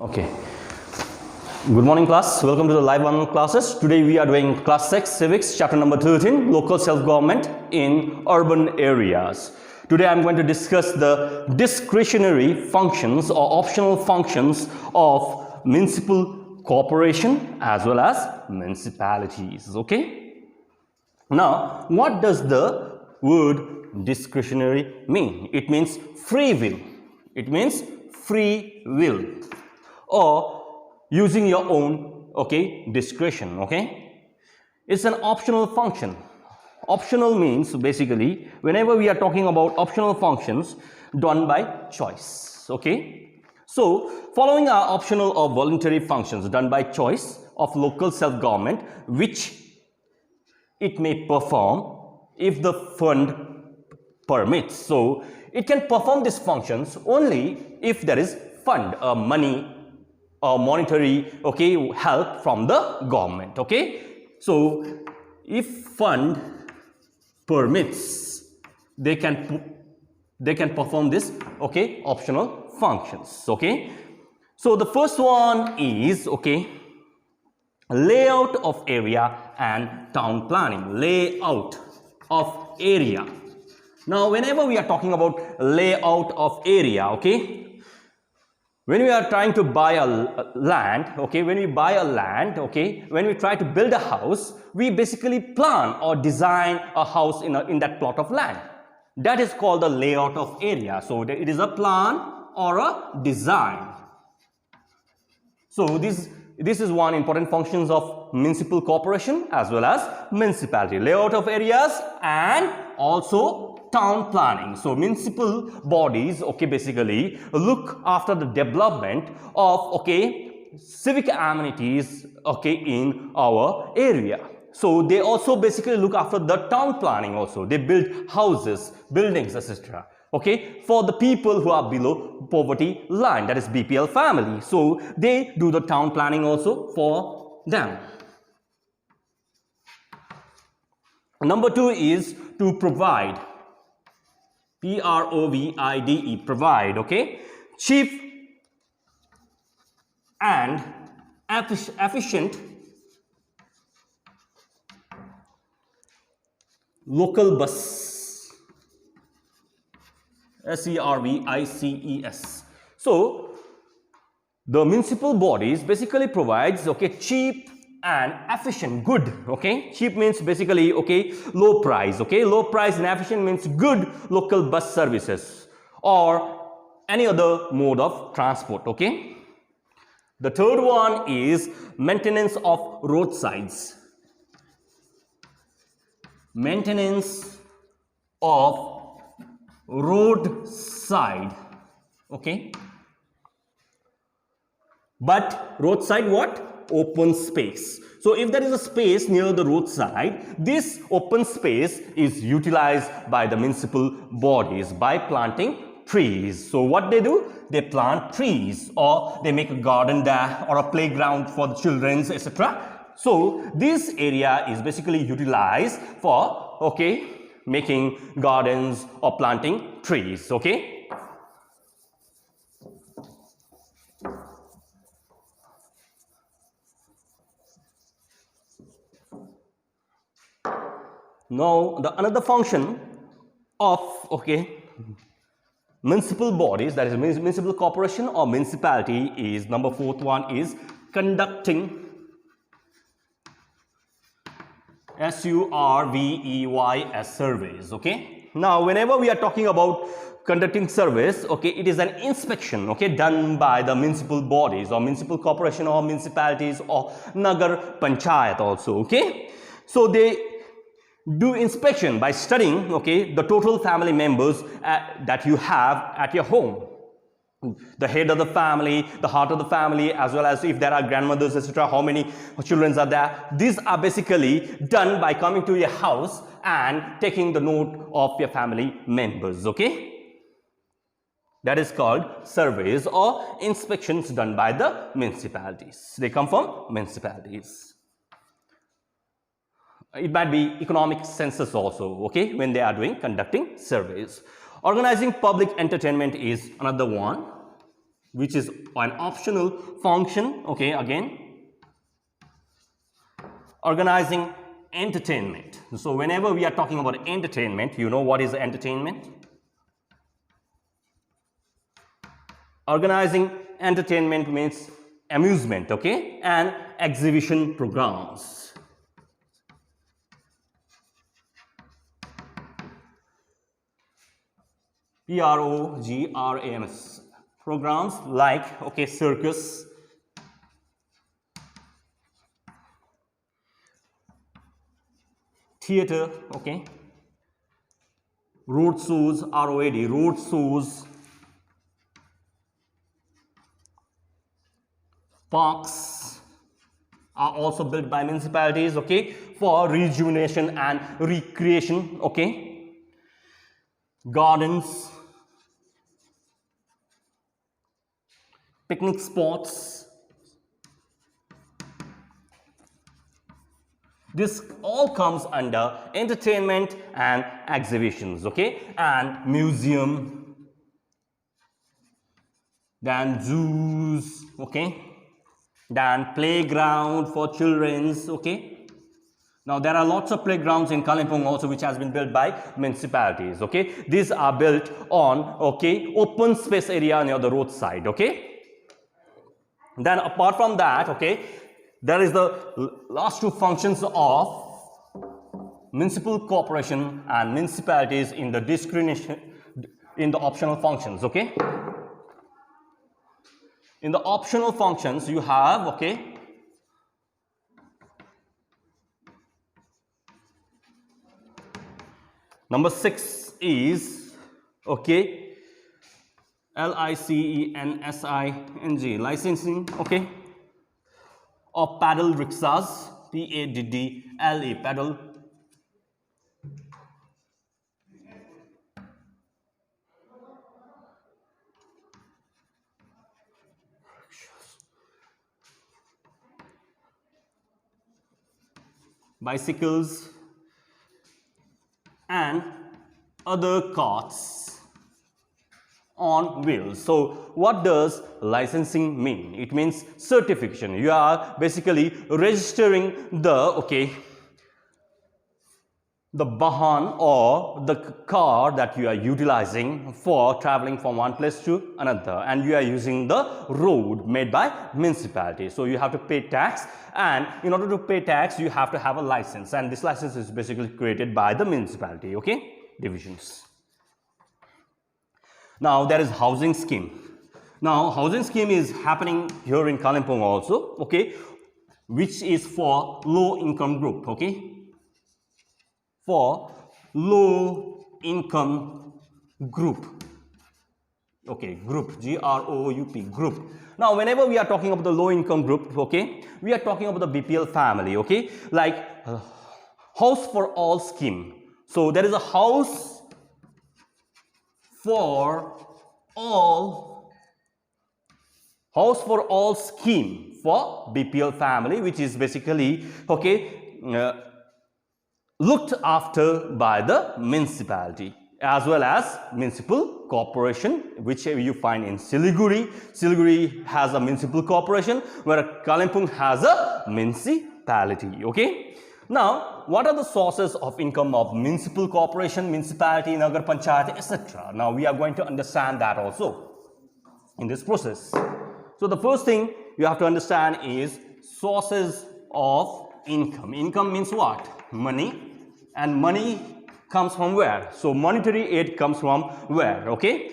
Okay. Good morning, class. Welcome to the live online classes. Today we are doing class 6 civics, chapter number 13, local self-government in urban areas. Today I'm going to discuss the discretionary functions or optional functions of municipal corporation as well as municipalities. Okay. Now, what does the word discretionary mean? It means free will. It means free will, or using your own, discretion, It's an optional function. Optional means basically whenever we are talking about optional functions done by choice, So, following are optional or voluntary functions done by choice of local self-government which it may perform if the fund permits. So, it can perform these functions only if there is fund, money or monetary, help from the government, So, if fund permits, they can perform this, optional functions, So, the first one is, layout of area and town planning. Layout of area. Now, whenever we are talking about layout of area, when we are trying to buy a land, when we buy a land, when we try to build a house, we basically plan or design a house in that plot of land. That is called the layout of area. So, it is a plan or a design. So, this is one important functions of municipal corporation as well as municipality. Layout of areas and also town planning. So, municipal bodies, basically look after the development of, civic amenities, in our area. So, they also basically look after the town planning also. They build houses, buildings, etc. For the people who are below poverty line, that is BPL family. So, they do the town planning also for them. Number 2 is to provide. P-R-O-V-I-D-E, provide, cheap and efficient local bus, S-E-R-V-I-C-E-S. So, the municipal bodies basically provides, cheap and efficient, good, cheap means basically, low price, low price and efficient means good local bus services or any other mode of transport, The third one is maintenance of roadsides. Maintenance of roadside, But roadside what? Open space. So, if there is a space near the roadside, this open space is utilized by the municipal bodies by planting trees. So, what they do? They plant trees or they make a garden there or a playground for the children, etc. So, this area is basically utilized for, making gardens or planting trees, Now, another function of, municipal bodies, that is municipal corporation or municipality is, number 4th one is conducting, S-U-R-V-E-Y-S, surveys, Now, whenever we are talking about conducting surveys, it is an inspection, done by the municipal bodies or municipal corporation or municipalities or Nagar Panchayat also, So, they do inspection by studying, the total family members that you have at your home. The head of the family, the heart of the family, as well as if there are grandmothers, etc., how many children are there. These are basically done by coming to your house and taking the note of your family members, That is called surveys or inspections done by the municipalities. They come from municipalities. It might be economic census also, when they are conducting surveys. Organizing public entertainment is another one. which is an optional function. Okay, again, organizing entertainment. So whenever we are talking about entertainment, you know what is entertainment? Organizing entertainment means amusement, okay, and exhibition programs. Programs. Programs like, okay, circus, theater, okay, road shows, ROAD, road shows, parks are also built by municipalities, okay, for rejuvenation and recreation, okay, gardens, picnic spots. This all comes under entertainment and exhibitions, okay, and museum, then zoos, okay, then playground for children's, okay. Now there are lots of playgrounds in Kalimpong also which has been built by municipalities, okay. These are built on, okay, open space area near the roadside, okay. Then apart from that, okay, there is the last two functions of municipal corporation and municipalities in the discrimination, in the optional functions, okay. In the optional functions you have, okay, number 6 is, okay, licensing, licensing, okay, of paddle rickshaws, PADDLE, paddle, bicycles and other carts on wheels. So what does licensing mean? It means certification. You are basically registering the, okay, the Bahan or the car that you are utilizing for traveling from one place to another, and you are using the road made by municipality. So you have to pay tax, and in order to pay tax you have to have a license, and this license is basically created by the municipality, okay, divisions. Now there is housing scheme. Now housing scheme is happening here in Kalimpong also, okay, which is for low income group, okay, for low income group, okay, group, G-R-O-U-P, group. Now whenever we are talking about the low income group, okay, we are talking about the BPL family, okay, like house for all scheme. So there is a house for all scheme for BPL family, which is basically, okay, looked after by the municipality, as well as municipal corporation, which you find in Siliguri. Siliguri has a municipal corporation, where Kalimpong has a municipality, okay. Now what are the sources of income of municipal corporation, municipality, Nagar Panchayat, etc.? Now we are going to understand that also in this process. So the first thing you have to understand is sources of income. Income means what? Money. And money comes from where? So monetary aid comes from where? Okay.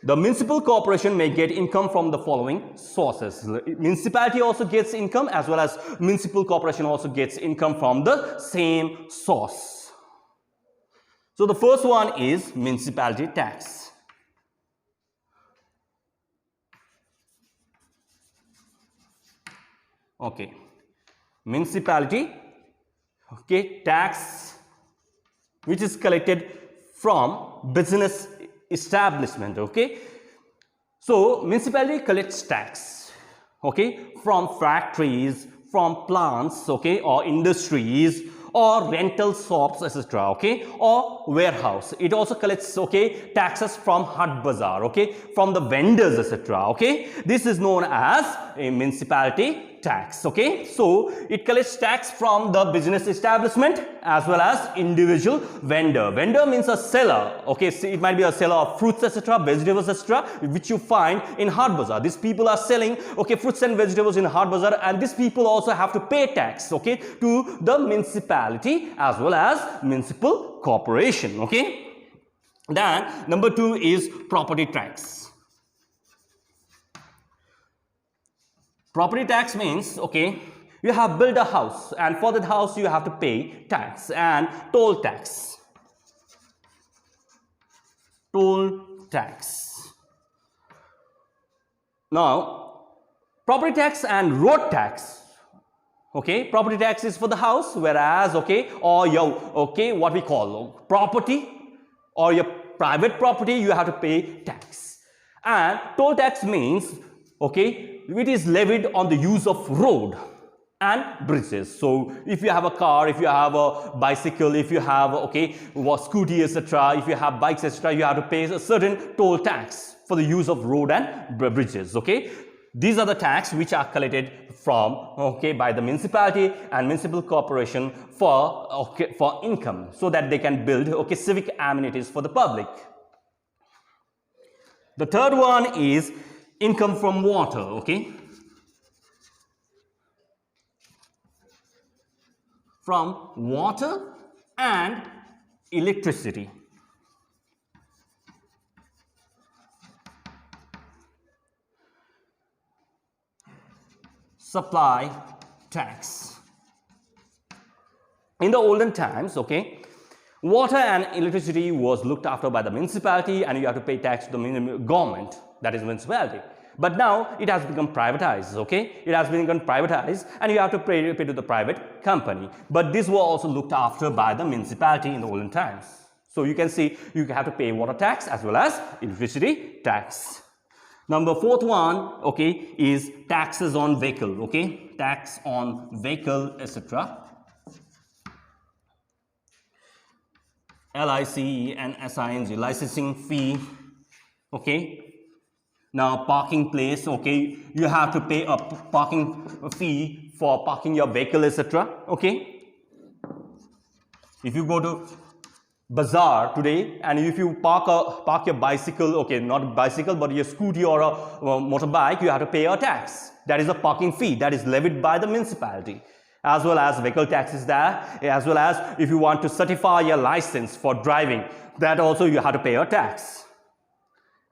The municipal corporation may get income from the following sources. Municipality also gets income, as well as municipal corporation also gets income from the same source. So the first one is municipality tax. Okay. Municipality, okay, tax, which is collected from business establishment, okay. So municipality collects tax, okay, from factories, from plants, okay, or industries, or rental shops, etc., okay, or warehouse. It also collects, okay, taxes from hut bazaar, okay, from the vendors, etc., okay. This is known as a municipality tax, okay. So it collects tax from the business establishment as well as individual vendor. Vendor means a seller, okay. So it might be a seller of fruits, etc., vegetables, etc., which you find in hut bazaar. These people are selling, okay, fruits and vegetables in hut bazaar, and these people also have to pay tax, okay, to the municipality as well as municipal corporation, okay. Then number 2 is property tax. Property tax means, okay, you have built a house, and for that house you have to pay tax and toll tax. Toll tax. Now, property tax and road tax. Okay, property tax is for the house, whereas, okay, or your, okay, what we call property or your private property, you have to pay tax. And toll tax means, okay, it is levied on the use of road and bridges. So if you have a car, if you have a bicycle, if you have, okay, scooty, etc., if you have bikes, etc., you have to pay a certain toll tax for the use of road and bridges, okay. These are the tax which are collected from, okay, by the municipality and municipal corporation for, okay, for income, so that they can build, okay, civic amenities for the public. The third one is income from water, okay. From water and electricity. Supply tax. In the olden times, okay, water and electricity was looked after by the municipality, and you have to pay tax to the government, that is municipality. But now it has become privatized, okay. It has become privatized, and you have to pay to the private company. But these were also looked after by the municipality in the olden times. So you can see you have to pay water tax as well as electricity tax. Number 4th one, okay, is taxes on vehicle, okay. Tax on vehicle, etc. LIC and SING, licensing fee, okay. Now parking place, okay, you have to pay a parking fee for parking your vehicle, etc., okay. If you go to bazaar today and if you park your bicycle, okay, not bicycle but your scooty or a motorbike, you have to pay a tax. That is a parking fee that is levied by the municipality. As well as vehicle tax is there, as well as if you want to certify your license for driving, that also you have to pay a tax.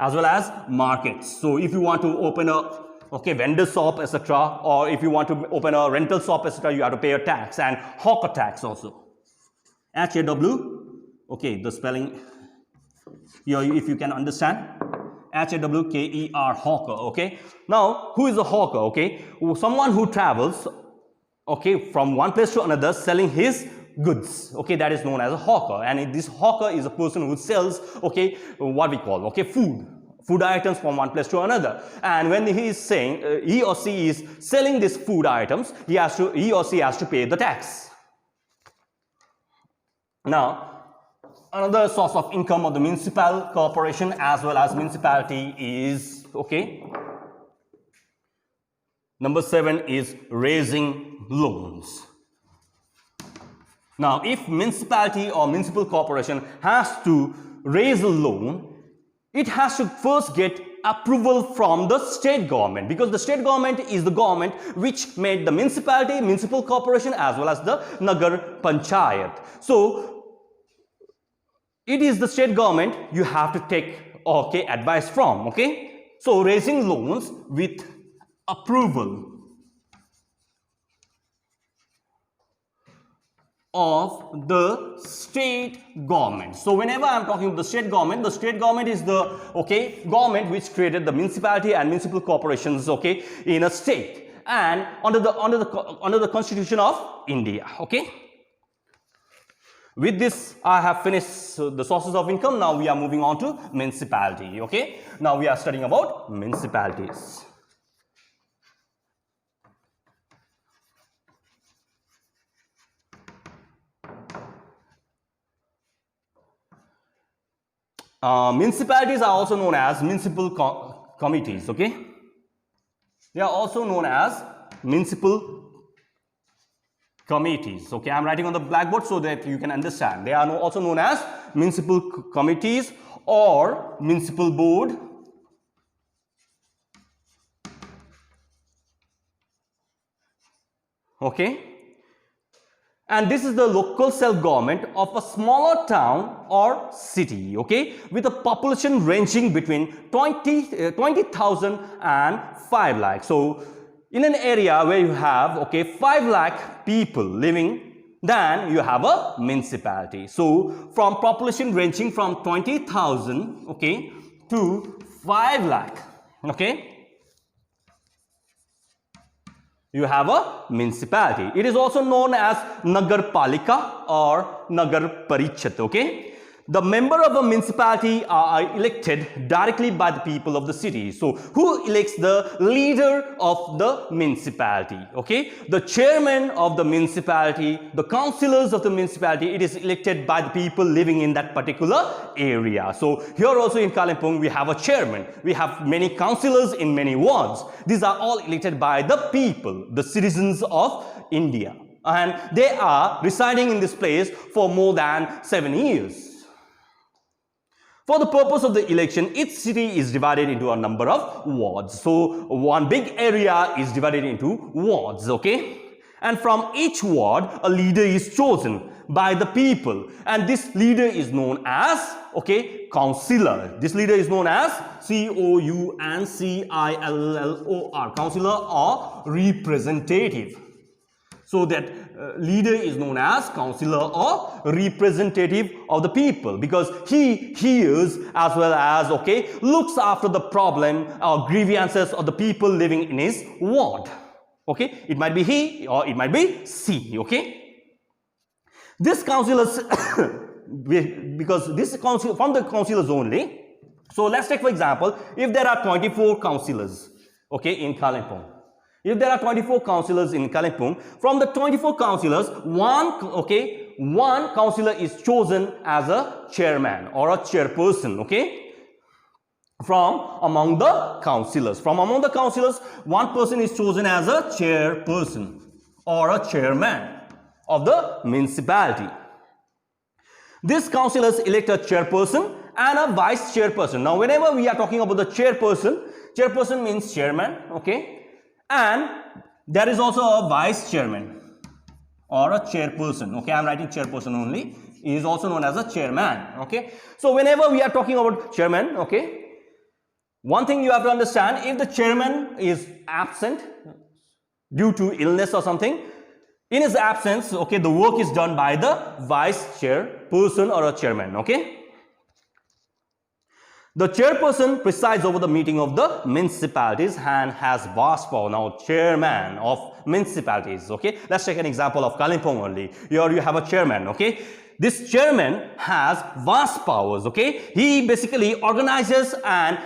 As well as markets. So if you want to open a, okay, vendor shop, etc., or if you want to open a rental shop, etc., you have to pay a tax, and hawker tax also. HAW, okay, the spelling here, if you can understand, HAWKER, hawker, okay. Now, who is a hawker, okay? Someone who travels, okay, from one place to another selling his goods, okay, that is known as a hawker. And this hawker is a person who sells, okay, what we call, okay, food items from one place to another. And when he is saying, he or she is selling these food items, he or she has to pay the tax. Now, another source of income of the municipal corporation as well as municipality is, okay, number 7 is raising loans. Now, if municipality or municipal corporation has to raise a loan, it has to first get approval from the state government, because the state government is the government which made the municipality, municipal corporation as well as the Nagar Panchayat. So, it is the state government you have to take, okay, advice from, okay. So, raising loans with approval of the state government. So whenever I am talking about the state government is the, okay, government which created the municipality and municipal corporations, okay, in a state and under the Constitution of India, okay. With this, I have finished the sources of income. Now we are moving on to municipality, okay. Now we are studying about municipalities. Municipalities are also known as municipal committees, okay? They are also known as municipal committees, okay? I'm writing on the blackboard so that you can understand. They are also known as municipal committees or municipal board. Okay? And this is the local self-government of a smaller town or city, okay, with a population ranging between 20,000 and 5 lakh. So, in an area where you have, okay, 5 lakh people living, then you have a municipality. So, from population ranging from 20,000, okay, to 5 lakh, okay, you have a municipality. It is also known as Nagar Palika or Nagar Parishad, okay. The member of a municipality are elected directly by the people of the city. So, who elects the leader of the municipality? Okay, the chairman of the municipality, the councillors of the municipality, it is elected by the people living in that particular area. So, here also in Kalimpong, we have a chairman. We have many councillors in many wards. These are all elected by the people, the citizens of India. And they are residing in this place for more than 7 years. For the purpose of the election, each city is divided into a number of wards. So, one big area is divided into wards, okay? And from each ward, a leader is chosen by the people. And this leader is known as, okay, councillor. This leader is known as councillor, councillor or representative. So that leader is known as councillor or representative of the people, because he hears as well as, okay, looks after the problem or grievances of the people living in his ward. Okay, it might be he or it might be she, okay. This councillors, because this council from the councillors only. So let's take for example, if there are 24 councillors, okay, in Kalimpong. If there are 24 councillors in Kalimpong, from the 24 councillors, one councillor is chosen as a chairman or a chairperson, okay, from among the councillors. From among the councillors, one person is chosen as a chairperson or a chairman of the municipality. These councillors elect a chairperson and a vice chairperson. Now, whenever we are talking about the chairperson means chairman, okay, and there is also a vice chairman or a chairperson, okay. I'm writing chairperson only. He is also known as a chairman, okay. So, whenever we are talking about chairman, okay, one thing you have to understand, if the chairman is absent due to illness or something, in his absence, okay, the work is done by the vice chairperson or a chairman, okay. The chairperson presides over the meeting of the municipalities and has vast power. Now, chairman of municipalities, okay. Let's take an example of Kalimpong only. Here you have a chairman, okay. This chairman has vast powers, okay. He basically organizes and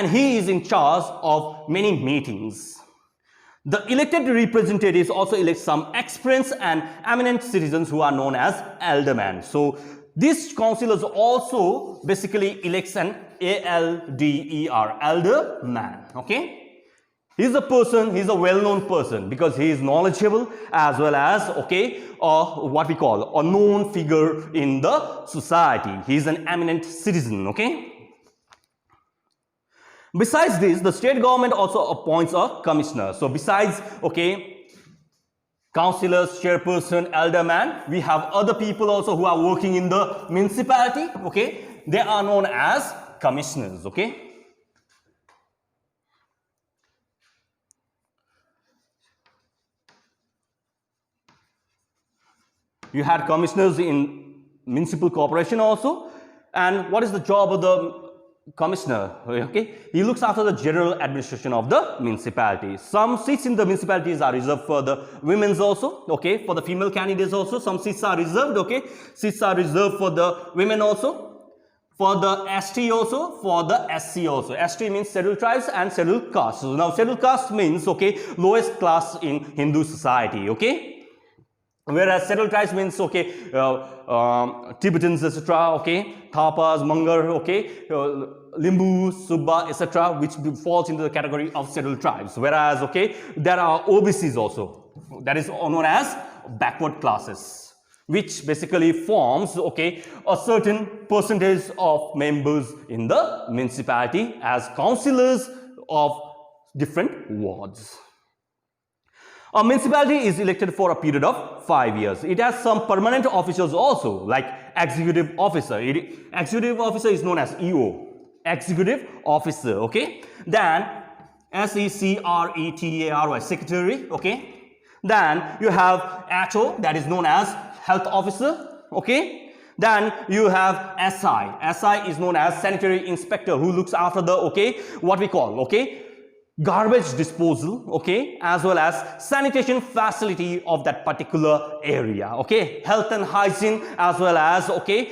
he is in charge of many meetings. The elected representatives also elect some experienced and eminent citizens who are known as aldermen. So, these councillors also basically elects an ALDER, elder man, okay. He's a person, he's a well-known person because he is knowledgeable as well as, okay, what we call a known figure in the society. He is an eminent citizen, okay. Besides this, the state government also appoints a commissioner. So, besides, okay, councillors, chairperson, alderman, we have other people also who are working in the municipality, okay. They are known as commissioners, okay. You had commissioners in municipal corporation also. And what is the job of the commissioner? Okay, he looks after the general administration of the municipality. Some seats in the municipalities are reserved for the women's also, okay, for the female candidates also. Some seats are reserved, okay, seats are reserved for the women also, for the ST also, for the SC also. ST means scheduled tribes and scheduled castes. So now scheduled caste means, okay, lowest class in Hindu society, okay. Whereas settled tribes means, okay, Tibetans, etc., okay, Thapas, Mangar, okay, Limbu, Subba, etc., which falls into the category of settled tribes. Whereas, okay, there are OBCs also, that is known as backward classes, which basically forms, okay, a certain percentage of members in the municipality as councillors of different wards. A municipality is elected for a period of 5 years. It has some permanent officials also, like executive officer. Executive officer is known as EO. Executive officer, okay. Then SECRETARY, secretary, okay. Then you have HO, that is known as health officer, okay. Then you have SI. SI is known as sanitary inspector, who looks after the, okay, what we call, okay, garbage disposal, okay, as well as sanitation facility of that particular area, okay, health and hygiene, as well as, okay,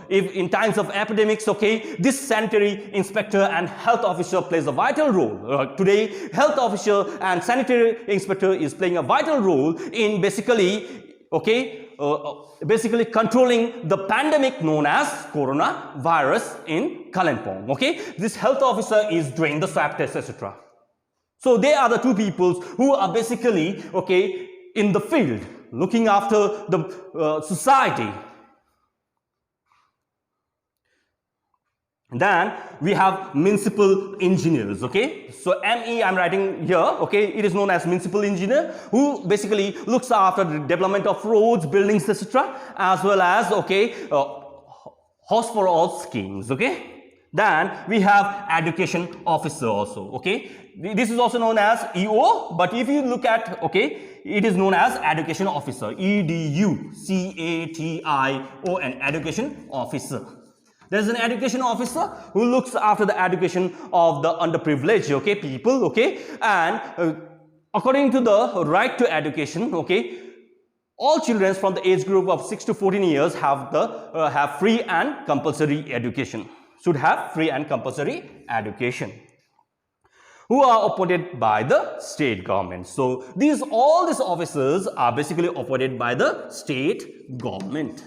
if in times of epidemics, okay, this sanitary inspector and health officer plays a vital role. Today, health officer and sanitary inspector is playing a vital role in basically, okay, basically controlling the pandemic known as coronavirus in Kalimpong, okay. This health officer is doing the swab test, etc. So they are the two people who are basically, okay, in the field looking after the society. Then we have municipal engineers, okay. So ME I'm writing here, okay, it is known as municipal engineer, who basically looks after the development of roads, buildings, etc., as well as, okay, house for all schemes, okay. Then we have education officer also, okay. This is also known as EO, but if you look at, okay, it is known as education officer, EDUCATION, education officer. There is an education officer who looks after the education of the underprivileged, okay, people, okay, and according to the right to education, okay, all children from the age group of 6 to 14 years have free and compulsory education, should have free and compulsory education, who are appointed by the state government. So all these officers are basically appointed by the state government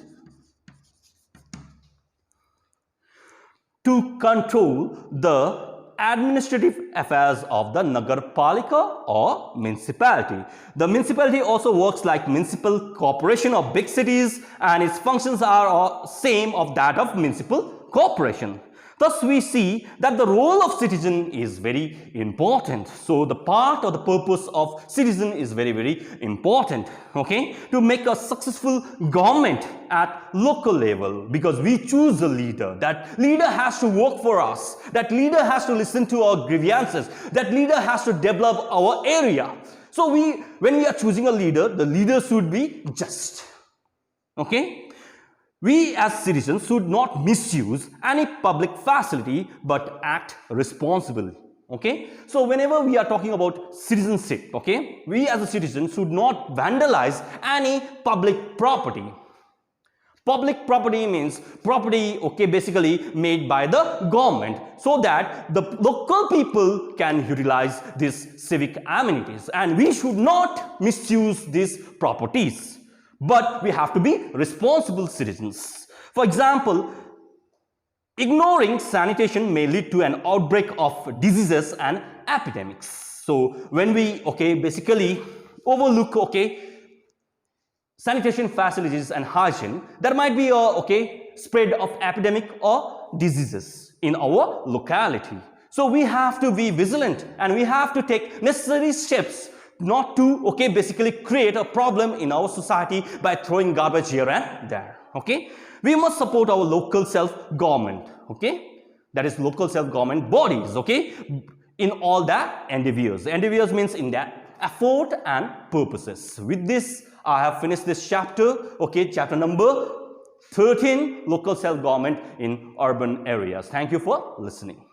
to control the administrative affairs of the Nagarpalika or municipality. The municipality also works like municipal corporation of big cities, and its functions are same of that of municipal corporation. Thus, we see that the role of citizen is very important. So, the part or the purpose of citizen is very, very important, okay, to make a successful government at local level, because we choose a leader. That leader has to work for us. That leader has to listen to our grievances. That leader has to develop our area. So, when we are choosing a leader, the leader should be just, okay. We as citizens should not misuse any public facility but act responsibly, okay. So whenever we are talking about citizenship, okay, we as a citizen should not vandalize any public property. Public property means property, okay, basically made by the government, so that the local people can utilize these civic amenities, and we should not misuse these properties. But we have to be responsible citizens. For example, ignoring sanitation may lead to an outbreak of diseases and epidemics. So when we, okay, basically overlook, okay, sanitation facilities and hygiene, there might be a, okay, spread of epidemic or diseases in our locality. So we have to be vigilant, and we have to take necessary steps not to, okay, basically create a problem in our society by throwing garbage here and there, okay. We must support our local self-government, okay, that is local self-government bodies, okay, in all their endeavors. Endeavors means in their effort and purposes. With this, I have finished this chapter, okay, chapter number 13, local self-government in urban areas. Thank you for listening.